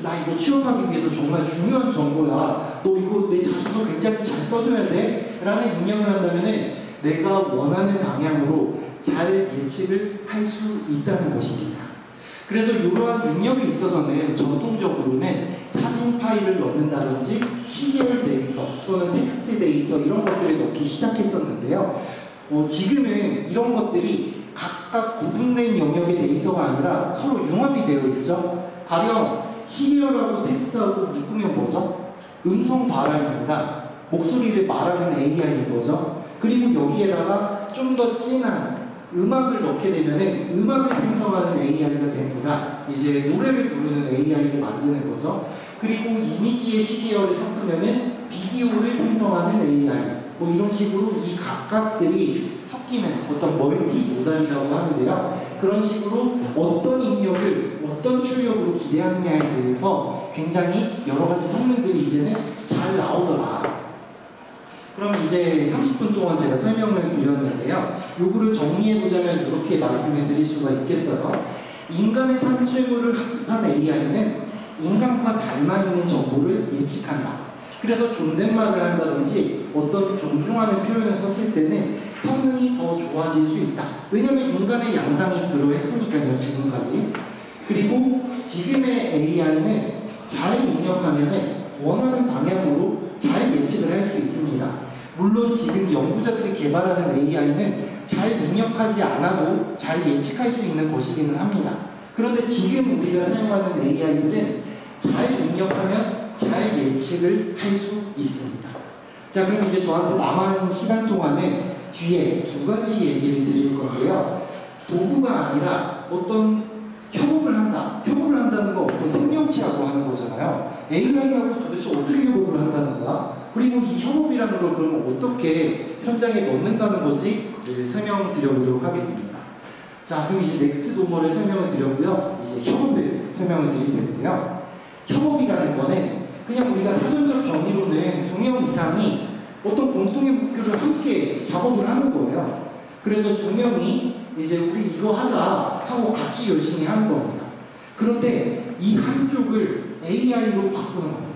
나 이거 취업하기 위해서 정말 중요한 정보야, 너 이거 내 자소서 굉장히 잘 써줘야 돼 라는 입력을 한다면은 내가 원하는 방향으로 잘 예측을 할 수 있다는 것입니다. 그래서 이러한 입력에 있어서는 전통적으로는 사진 파일을 넣는다든지 시계열 데이터 또는 텍스트 데이터 이런 것들을 넣기 시작했었는데요. 지금은 이런 것들이 각각 구분된 영역의 데이터가 아니라 서로 융합이 되어 있죠. 가령 시계열하고 텍스트하고 묶으면 뭐죠? 음성 발화입니다. 목소리를 말하는 AI인 거죠. 그리고 여기에다가 좀 더 진한 음악을 넣게 되면은 음악을 생성하는 AI가 됩니다. 이제 노래를 부르는 AI를 만드는 거죠. 그리고 이미지의 시계열을 섞으면은 비디오를 생성하는 AI. 뭐 이런 식으로 이 각각들이 섞이는 어떤 멀티모달이라고 하는데요. 그런 식으로 어떤 입력을 어떤 출력으로 기대하느냐에 대해서 굉장히 여러 가지 성능들이 이제는 잘 나오더라. 그럼 이제 30분 동안 제가 설명을 드렸는데요. 요거를 정리해보자면 이렇게 말씀을 드릴 수가 있겠어요. 인간의 산출물을 학습한 AI는 인간과 닮아있는 정보를 예측한다. 그래서 존댓말을 한다든지 어떤 존중하는 표현을 썼을 때는 성능이 더 좋아질 수 있다. 왜냐하면 인간의 양상이 그러했으니까요, 지금까지. 그리고 지금의 AI는 잘 입력하면 원하는 방향으로 잘 예측을 할 수 있습니다. 물론 지금 연구자들이 개발하는 AI는 잘 입력하지 않아도 잘 예측할 수 있는 것이기는 합니다. 그런데 지금 우리가 사용하는 AI들은 잘 입력하면 잘 예측을 할 수 있습니다. 자, 그럼 이제 저한테 남은 시간 동안에 뒤에 두 가지 얘기를 드릴 건데요. 도구가 아니라 어떤 협업을 한다. 협업을 한다는 거 어떤 생명체하고 하는 거잖아요. AI하고 도대체 어떻게 협업을 한다는 거야? 그리고 이 협업이라는 걸 그러면 어떻게 현장에 넣는다는 거지? 설명드려보도록 하겠습니다. 자, 그럼 이제 넥스트 도머를 설명을 드렸고요. 이제 협업을 설명을 드릴 텐데요. 협업이라는 거는 그냥 우리가 사전적 정의로는 2명 이상이 어떤 공통의 목표를 함께 작업을 하는 거예요. 그래서 2명이 이제 우리 이거 하자 하고 같이 열심히 하는 겁니다. 그런데 이 한쪽을 AI로 바꾸는 겁니다.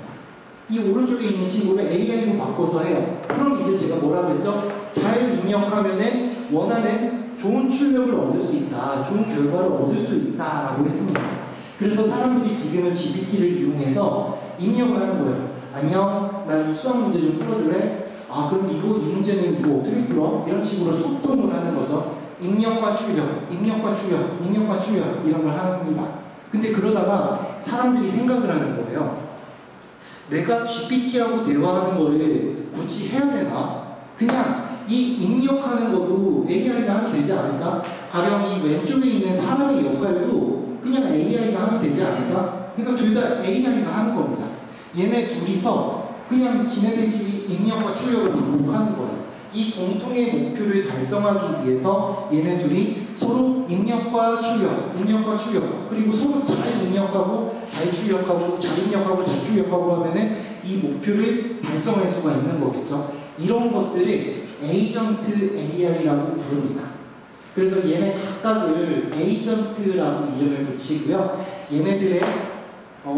이 오른쪽에 있는 친구를 AI로 바꿔서 해요. 그럼 이제 제가 뭐라고 했죠? 잘 입력하면은 원하는 좋은 출력을 얻을 수 있다. 좋은 결과를 얻을 수 있다라고 했습니다. 그래서 사람들이 지금은 GPT를 이용해서 입력을 하는 거예요. 안녕, 나 이 수학 문제 좀 풀어줄래? 아, 그럼 이 문제는 이거 어떻게 풀어? 이런 식으로 소통을 하는 거죠. 입력과 출력, 입력과 출력, 입력과 출력 이런 걸 하는 겁니다. 근데 그러다가 사람들이 생각을 하는 거예요. 내가 GPT하고 대화하는 거를 굳이 해야 되나? 그냥 이 입력하는 것도 AI가 하면 되지 않을까? 가령 이 왼쪽에 있는 사람의 역할도 그냥 AI가 하면 되지 않을까? 그러니까 둘 다 AI가 하는 겁니다. 얘네 둘이서 그냥 지네들끼리 입력과 출력을 반복하는 거예요. 이 공통의 목표를 달성하기 위해서 얘네 둘이 서로 입력과 출력, 그리고 서로 잘 입력하고 잘 출력하고 잘 입력하고 잘 출력하고 하면은 이 목표를 달성할 수가 있는 거겠죠. 이런 것들을 에이전트 AI라고 부릅니다. 그래서 얘네 각각을 에이전트라고 이름을 붙이고요. 얘네들의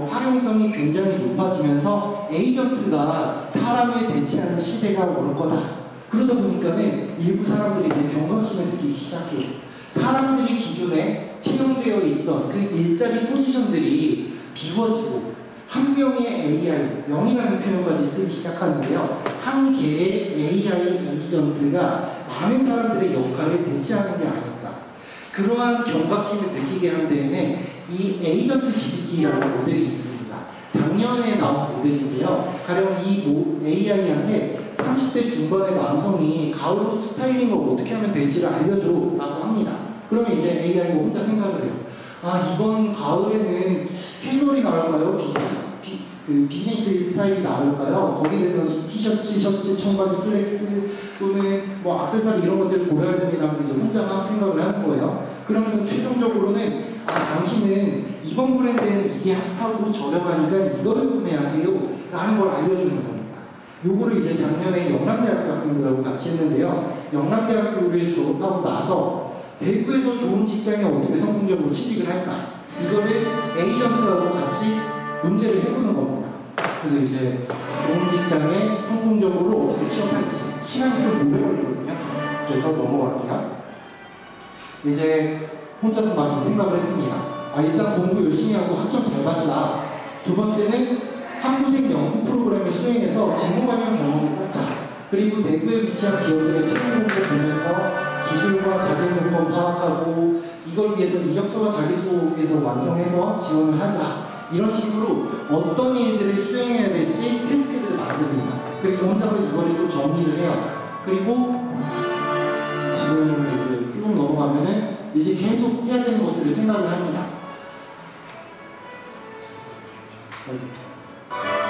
활용성이 굉장히 높아지면서 에이전트가 사람을 대체하는 시대가 올 거다. 그러다 보니까는 일부 사람들이 이제 경각심을 느끼기 시작해요. 사람들이 기존에 채용되어 있던 그 일자리 포지션들이 비워지고 한 명의 AI, 명이라는 표현까지 쓰기 시작하는데요. 한 개의 AI 에이전트가 많은 사람들의 역할을 대체하는 게 아닐까. 그러한 경각심을 느끼게 한 데에는 이 에이전트 GPT라는 모델이 있습니다. 작년에 나온 모델인데요. 가령 이 AI한테 30대 중반의 남성이 가을 옷 스타일링을 어떻게 하면 될지를 알려줘 라고 합니다. 그러면 이제 AI가 혼자 생각을 해요. 아, 이번 가을에는 캐주얼이 나올까요? 비즈니스 스타일이 나올까요? 거기에 대해서 티셔츠, 셔츠, 청바지, 슬랙스 또는 뭐 악세사리 이런 것들을 고려해야 됩니다 하면서 이제 혼자 막 생각을 하는 거예요. 그러면서 최종적으로는 아, 당신은 이번 브랜드에는 이게 핫하고 저렴하니까 이거를 구매하세요 라는 걸 알려주는 겁니다. 요거를 이제 작년에 영남대학교 학생들하고 같이 했는데요. 영남대학교를 졸업하고 나서 대구에서 좋은 직장에 어떻게 성공적으로 취직을 할까? 이거를 에이전트하고 같이 문제를 해보는 겁니다. 그래서 이제 좋은 직장에 성공적으로 어떻게 취업할지 시간이 좀 오래 걸리거든요. 그래서 넘어갈게요. 이제 혼자서 막 이 생각을 했습니다. 아, 일단 공부 열심히 하고 학점 잘 받자. 두 번째는 학부생 연구 프로그램을 수행해서 직무 관련 경험을 쌓자. 그리고 대구에 위치한 기업들의 채용 공고 보면서 기술과 자격 요건 파악하고 이걸 위해서 이력서와 자기소개서 완성해서 지원을 하자. 이런 식으로 어떤 일들을 수행해야 될지 테스트를 만듭니다. 그리고 혼자서 이거를 또 정리를 해요. 그리고 지금 쭉 넘어가면은 이제 계속 해야 되는 것들을 생각을 합니다.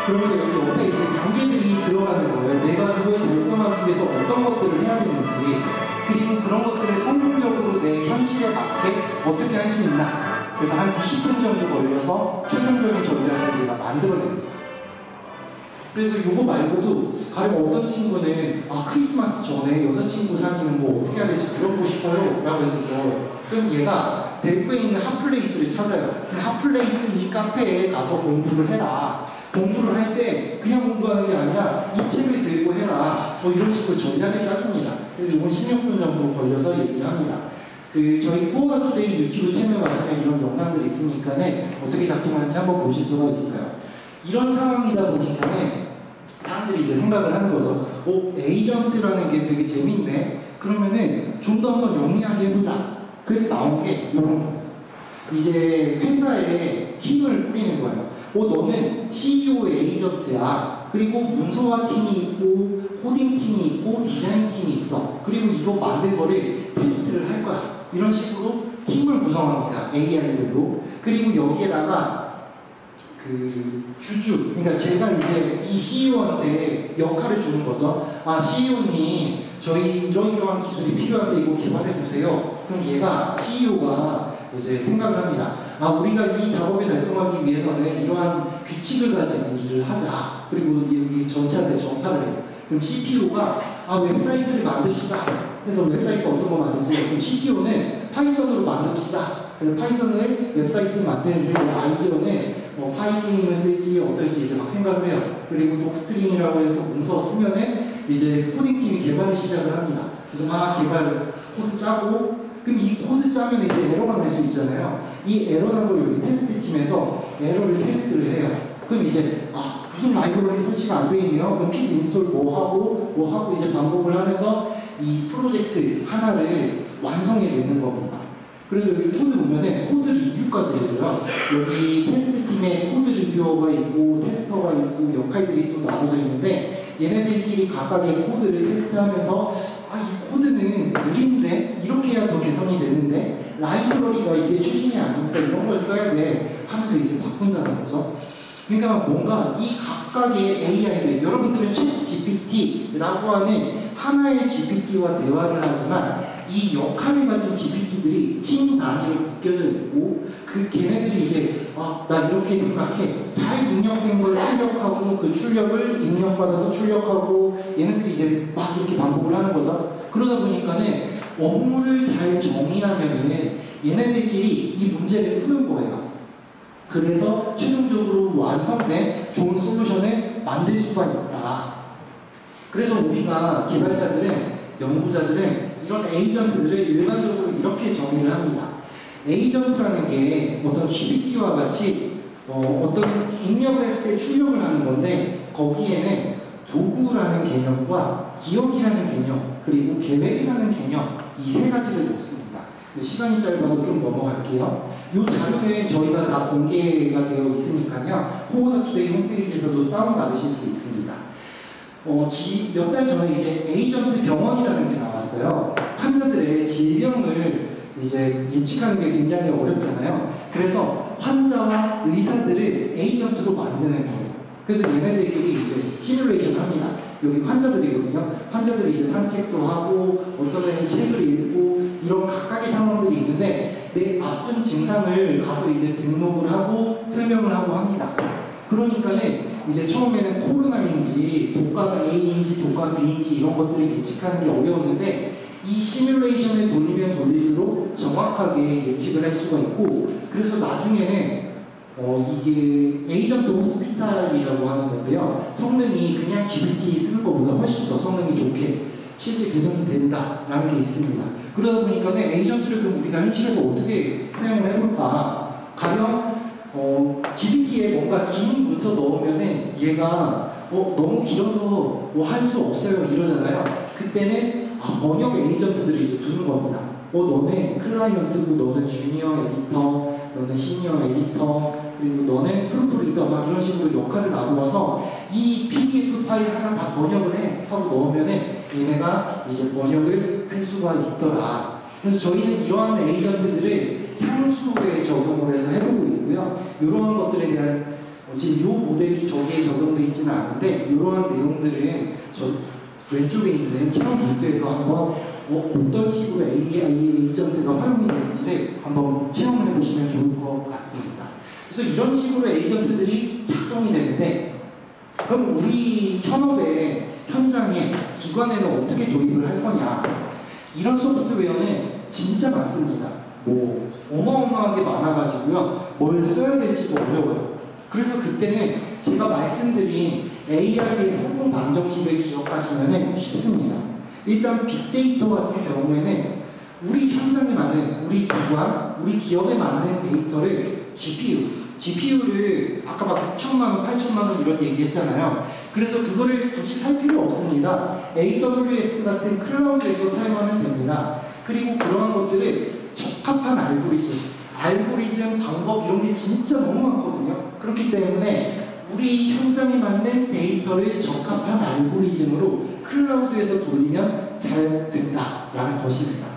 그러면서 여기 옆에 이제 단계들이 들어가는 거예요. 내가 그걸 달성하기 위해서 어떤 것들을 해야 되는지, 그리고 그런 것들을 성공적으로 내 현실에 맞게 어떻게 할 수 있나. 그래서 한 20분 정도 걸려서 최종적인 전략을 내가 만들어냅니다. 그래서 이거 말고도 가령 어떤 친구는 아, 크리스마스 전에 여자친구 사귀는 거 어떻게 해야 될지 들어보고 싶어요 라고 해서 그럼 얘가 대구에 있는 핫플레이스를 찾아요. 핫플레이스 이 카페에 가서 공부를 해라. 공부를 할 때 그냥 공부하는 게 아니라 이 책을 들고 해라. 뭐 이런 식으로 전략을 짜줍니다. 그래서 이건 16분 정도 걸려서 얘기를 합니다. 저희 코어가투데이 유튜브 채널 가시면 이런 영상들이 있으니까는 어떻게 작동하는지 한번 보실 수가 있어요. 이런 상황이다 보니까는 사람들이 이제 생각을 하는 거죠. 에이전트라는 게 되게 재밌네. 그러면은 좀 더 한번 영리하게 해보자. 그래서 나온 게 이런 거. 이제 회사에 팀을 꾸리는 거예요. 너는 CEO 에이전트야. 그리고 문서화 팀이 있고 코딩 팀이 있고 디자인 팀이 있어. 그리고 이거 만든 거를 테스트를 할 거야. 이런 식으로 팀을 구성합니다. AI들로. 그리고 여기에다가 주주, 그러니까 제가 이제 이 CEO한테 역할을 주는 거죠. 아, CEO님, 저희 이러이러한 기술이 필요한데 이거 개발해 주세요. 그럼 얘가, CEO가 이제 생각을 합니다. 아, 우리가 이 작업을 달성하기 위해서는 이러한 규칙을 가지고 일을 하자. 그리고 여기 전체한테 전파를 해요. 그럼 CPO가 아, 웹사이트를 만듭시다. 그래서 웹사이트 어떤 거 만들지? 그럼 CTO는 파이썬으로 만듭시다. 그래서 파이썬을 웹사이트 만드는데 아이디어는 파이팅을 쓸지 어떨지 이제 막 생각을 해요. 그리고 독스트링이라고 해서 문서 쓰면은 이제 코딩팀이 개발을 시작을 합니다. 그래서 개발 코드 짜고, 그럼 이 코드 짜면 이제 에러가 날 수 있잖아요. 이 에러 난 걸 여기 테스트 팀에서 에러를 테스트를 해요. 그럼 이제 무슨 라이브러리 설치가 안 돼 있네요. 그럼 픽 인스톨 뭐 하고 이제 반복을 하면서 이 프로젝트 하나를 완성해내는 겁니다. 그래서 여기 코드 보면은 코드 리뷰까지 해줘요. 여기 테스트 팀에 코드 리뷰어가 있고 테스터가 있고 역할들이 또 나눠져 있는데 얘네들끼리 각각의 코드를 테스트하면서 이 코드는 느린데 이렇게 해야 더 개선이 되는데 라이브러리가 이게 최신이 아니니까 이런 걸 써야 돼 하면서 이제 바꾼다는 거죠. 그러니까 뭔가 이 각각의 AI들, 여러분들은 챗 GPT라고 하는 하나의 GPT와 대화를 하지만 이 역할을 가진 GPT들이 팀 단위로 묶여져 있고 그 걔네들이 이제 나 이렇게 생각해 잘 입력된 걸 출력하고 그 출력을 입력받아서 출력하고 얘네들이 이제 막 이렇게 반복을 하는 거죠. 그러다 보니까는 업무를 잘 정의하면은 얘네들끼리 이 문제를 푸는 거예요. 그래서 최종적으로 완성된 좋은 솔루션을 만들 수가 있다. 그래서 우리가 개발자들은, 연구자들은 이런 에이전트들을 일반적으로 이렇게 정의를 합니다. 에이전트라는 게 어떤 GPT와 같이 어떤 입력을 했을 때 출력을 하는 건데 거기에는 도구라는 개념과 기억이라는 개념 그리고 계획이라는 개념 이 세 가지를 놓습니다. 시간이 짧아서 좀 넘어갈게요. 이 자료는 저희가 다 공개가 되어 있으니까요. 코어다투데이 홈페이지에서도 다운받으실 수 있습니다. 몇 달 전에 이제 에이전트 병원이라는 게 나왔어요. 환자들의 질병을 이제 예측하는 게 굉장히 어렵잖아요. 그래서 환자와 의사들을 에이전트로 만드는 거예요. 그래서 얘네들끼리 이제 시뮬레이션 합니다. 여기 환자들이거든요. 환자들이 이제 산책도 하고 어떤 애는 책을 읽고 이런 각각의 상황들이 있는데 내 아픈 증상을 가서 이제 등록을 하고 설명을 하고 합니다. 그러니까는 이제 처음에는 코로나인지 독감 A인지 독감 B인지 이런 것들을 예측하는 게 어려웠는데 이 시뮬레이션을 돌리면 돌릴수록 정확하게 예측을 할 수가 있고 그래서 나중에는 이게 에이전트 호스피탈이라고 하는 건데요. 성능이 그냥 GPT 쓰는 것보다 훨씬 더 성능이 좋게 실제 개선이 된다라는 게 있습니다. 그러다 보니까 에이전트를 그럼 우리가 현실에서 어떻게 사용을 해볼까? 가령 GPT에 뭔가 긴 문서 넣으면은 얘가 너무 길어서 할 수 없어요 이러잖아요. 그때는 번역 에이전트들을 이제 두는 겁니다. 너는 클라이언트고 너는 주니어 에디터, 너는 시니어 에디터, 그리고 너는 프루프리더 막 이런 식으로 역할을 나누어서 이 PDF 파일 하나 다 번역을 해 하고 넣으면은 얘네가 이제 번역을 할 수가 있더라. 그래서 저희는 이러한 에이전트들을 향수에 적용을 해서 해보고 있고요. 이러한 것들에 대한 지금 이 모델이 저기에 적용되어 있지는 않은데 이러한 내용들은 저 왼쪽에 있는 체험 분수에서 한번 어떤 식으로 AI 에이전트가 활용이 되는지를 한번 체험을 해보시면 좋을 것 같습니다. 그래서 이런 식으로 에이전트들이 작동이 되는데 그럼 우리 현업의 현장에 기관에는 어떻게 도입을 할 거냐? 이런 소프트웨어는 진짜 많습니다. 어마어마하게 많아가지고요. 뭘 써야 될지도 어려워요. 그래서 그때는 제가 말씀드린 AI의 성공 방정식을 기억하시면 쉽습니다. 일단 빅데이터 같은 경우에는 우리 현장에 맞는, 우리 기관, 우리 기업에 맞는 데이터를 GPU를 아까 막 6천만 원, 8천만 원 이런 얘기 했잖아요. 그래서 그거를 굳이 살 필요 없습니다. AWS 같은 클라우드에서 사용하면 됩니다. 그리고 그러한 것들을 적합한 알고리즘, 방법 이런 게 진짜 너무 많거든요. 그렇기 때문에 우리 현장에 맞는 데이터를 적합한 알고리즘으로 클라우드에서 돌리면 잘 된다라는 것입니다.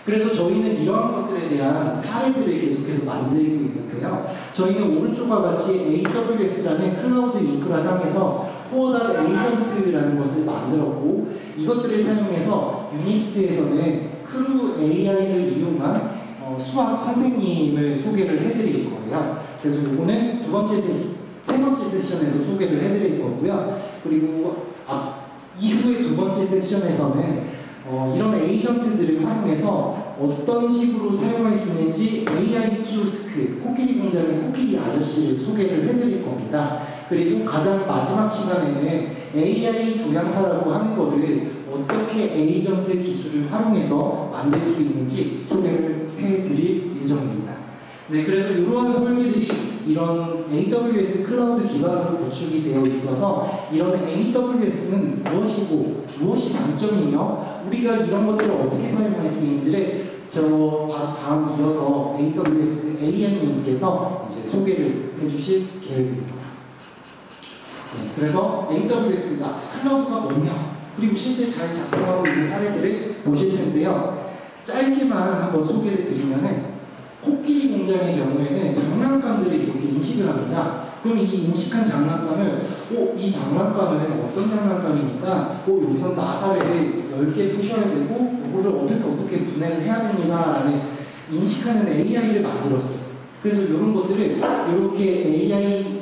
그래서 저희는 이러한 것들에 대한 사례들을 계속해서 만들고 있는데요. 저희는 오른쪽과 같이 AWS라는 클라우드 인프라 상에서 코어다 에이전트라는 것을 만들었고 이것들을 사용해서 유니스트에서는 크루 AI를 이용한 수학 선생님을 소개를 해드릴 거예요. 그래서 이거는 세 번째 세션에서 소개를 해드릴 거고요. 그리고 이후에 두 번째 세션에서는 이런 에이전트들을 활용해서 어떤 식으로 사용할 수 있는지 AI 키오스크, 코끼리 공장의 코끼리 아저씨를 소개를 해드릴 겁니다. 그리고 가장 마지막 시간에는 AI 조향사라고 하는 거를 어떻게 에이전트 기술을 활용해서 만들 수 있는지 소개를 해드릴 예정입니다. 네, 그래서 이러한 설계들이 이런 AWS 클라우드 기반으로 구축이 되어 있어서 이런 AWS는 무엇이고 무엇이 장점이며 우리가 이런 것들을 어떻게 사용할 수 있는지를 바로 다음 이어서 AWS AM님께서 이제 소개를 해주실 계획입니다. 네, 그래서 AWS가 클라우드가 뭐냐 그리고 실제 잘 작동하고 있는 사례들을 보실 텐데요. 짧게만 한번 소개를 드리면은 코끼리 공장의 경우에는 장난감들이 이렇게 인식을 합니다. 그럼 이 인식한 장난감을 이 장난감은 어떤 장난감이니까 여기서 나사를 10개 푸셔야 되고 요거를 어떻게 분해를 해야 됩니다라는 인식하는 AI를 만들었어요. 그래서 이런 것들을 이렇게 AI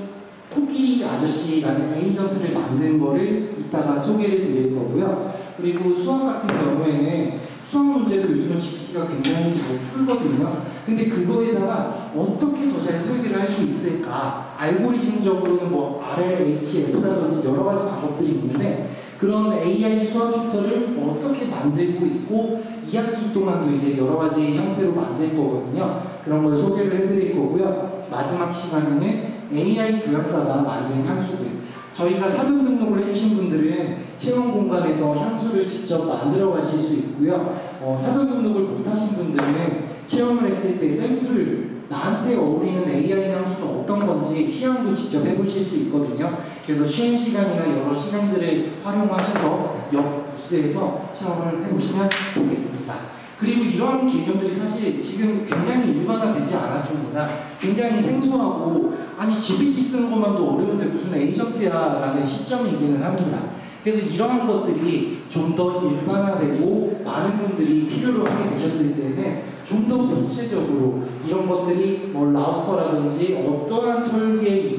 코끼리 아저씨라는 에이전트를 만든 거를 이따가 소개를 드릴 거고요. 그리고 수학 같은 경우에는 수학 문제도 요즘은 GPT가 굉장히 잘 풀거든요. 근데 그거에다가 어떻게 더 잘 설계를 할 수 있을까? 알고리즘적으로는 뭐 RLHF라든지 여러 가지 방법들이 있는데 그런 AI 수학 튜터를 어떻게 만들고 있고 2학기 동안도 이제 여러 가지 형태로 만들 거거든요. 그런 걸 소개를 해드릴 거고요. 마지막 시간에는 AI 교양사가 만든 향수들. 저희가 사전 등록을 해주신 분들은 체험 공간에서 향수를 직접 만들어 가실 수 있고요. 사전 등록을 못하신 분들은 체험을 했을 때 샘플을 나한테 어울리는 AI 향수는 어떤 건지 시향도 직접 해보실 수 있거든요. 그래서 쉬는 시간이나 여러 시간들을 활용하셔서 옆 부스에서 체험을 해보시면 좋겠습니다. 그리고 이런 개념들이 사실 지금 굉장히 일반화되지 않았습니다. 굉장히 생소하고 아니 GPT 쓰는 것만도 어려운데 무슨 에이전트야 라는 시점이기는 합니다. 그래서 이러한 것들이 좀 더 일반화되고 많은 분들이 필요로 하게 되셨을 때는 좀 더 구체적으로 이런 것들이 뭐 라우터라든지 어떠한 설계에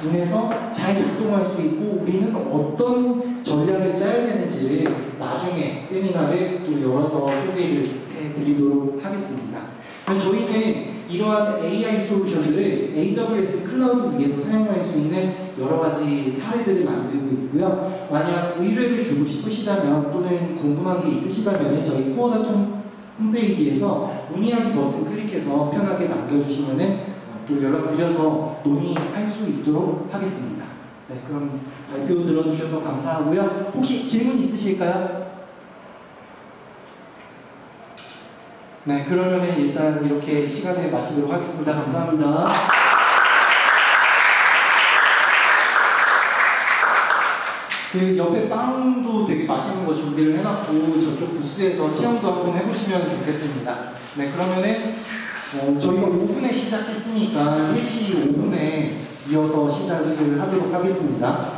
인해서 잘 작동할 수 있고 우리는 어떤 전략을 짜야 되는지를 나중에 세미나를 또 열어서 소개를 해드리도록 하겠습니다. 저희는 이러한 AI 솔루션들을 AWS 클라우드 위에서 사용할 수 있는 여러 가지 사례들을 만들고 있고요. 만약 의뢰를 주고 싶으시다면 또는 궁금한 게 있으시다면 저희 코어닷 홈페이지에서 문의하기 버튼 클릭해서 편하게 남겨주시면 또 연락드려서 논의할 수 있도록 하겠습니다. 네, 그럼 발표 들어주셔서 감사하고요. 혹시 질문 있으실까요? 네, 그러면 일단 이렇게 시간을 마치도록 하겠습니다. 감사합니다. 그 옆에 빵도 되게 맛있는 거 준비를 해놨고 저쪽 부스에서 체험도 한번 해보시면 좋겠습니다. 네, 그러면은 저희가 5분에 시작했으니까 3시 5분에 이어서 시작을 하도록 하겠습니다.